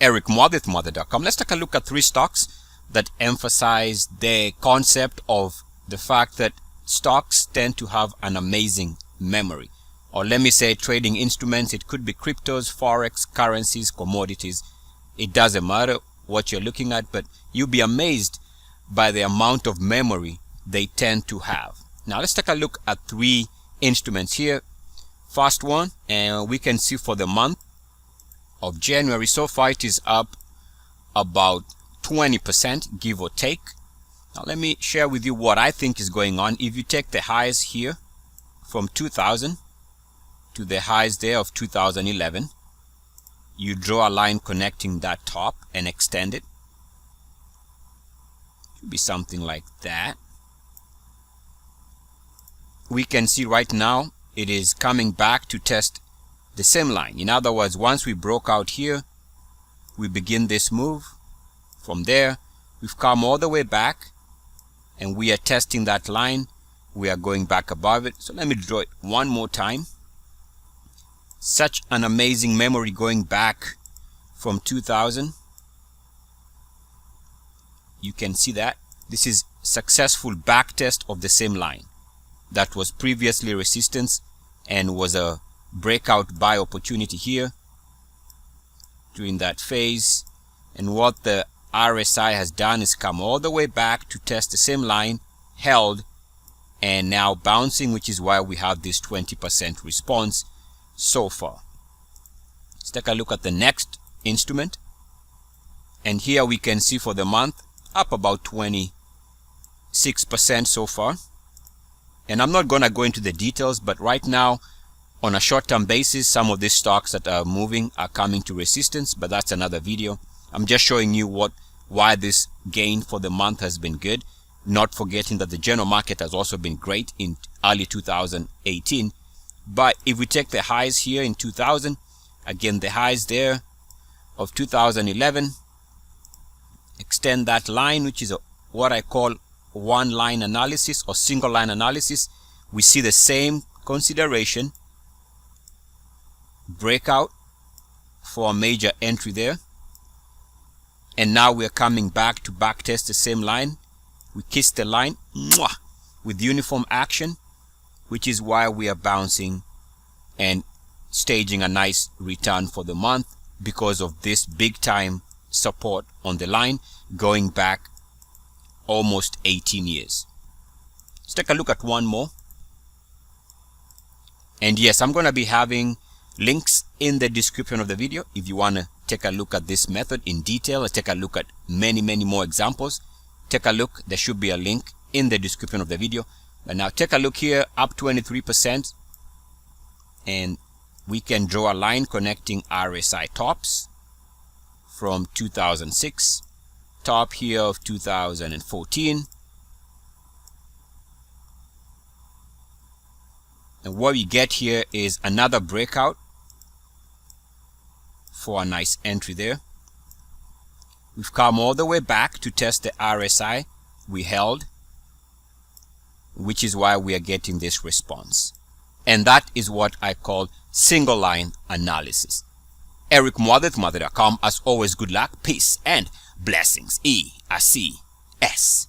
Eric Mother, Mother.com. Let's take a look at 3 stocks that emphasize the concept of the fact that stocks tend to have an amazing memory. Or let me say trading instruments. It could be cryptos, forex, currencies, commodities. It doesn't matter what you're looking at, but you'll be amazed by the amount of memory they tend to have. Now let's take a look at 3 instruments here. First one, and we can see for the month of January so far it is up about 20%, give or take. Now let me share with you what I think is going on. If you take the highs here from 2000 to the highs there of 2011, you draw a line connecting that top and extend it. Should be something like that. We can see right now it is coming back to test the same line. In other words, once we broke out here, we begin this move. From there, we've come all the way back and we are testing that line. We are going back above it. So let me draw it one more time. Such an amazing memory going back from 2000. You can see that this is successful back test of the same line that was previously resistance and was a breakout buy opportunity here during that phase. And what the RSI has done is come all the way back to test the same line, held, and now bouncing, which is why we have this 20% response so far. Let's take a look at the next instrument, and here we can see for the month up about 26% so far. And I'm not gonna go into the details, but right now on a short-term basis, some of these stocks that are moving are coming to resistance, but that's another video. I'm just showing you why this gain for the month has been good, not forgetting that the general market has also been great in early 2018. But if we take the highs here in 2000, again the highs there of 2011, extend that line, which is what I call one line analysis or single line analysis, we see the same consideration, breakout for a major entry there, and now we're coming back to back test the same line. We kiss the line with uniform action, which is why we are bouncing and staging a nice return for the month because of this big time support on the line going back almost 18 years. Let's take a look at one more. And yes, I'm going to be having links in the description of the video if you want to take a look at this method in detail. Let's take a look at many more examples. Take a look. There should be a link in the description of the video. But now take a look here, up 23%. And we can draw a line connecting RSI tops from 2006. Top here of 2014, and what we get here is another breakout for a nice entry there. We've come all the way back to test the RSI we held, which is why we are getting this response, and that is what I call single line analysis. Eric Mother, Mother.com. As always, good luck, peace, and blessings. ESCS.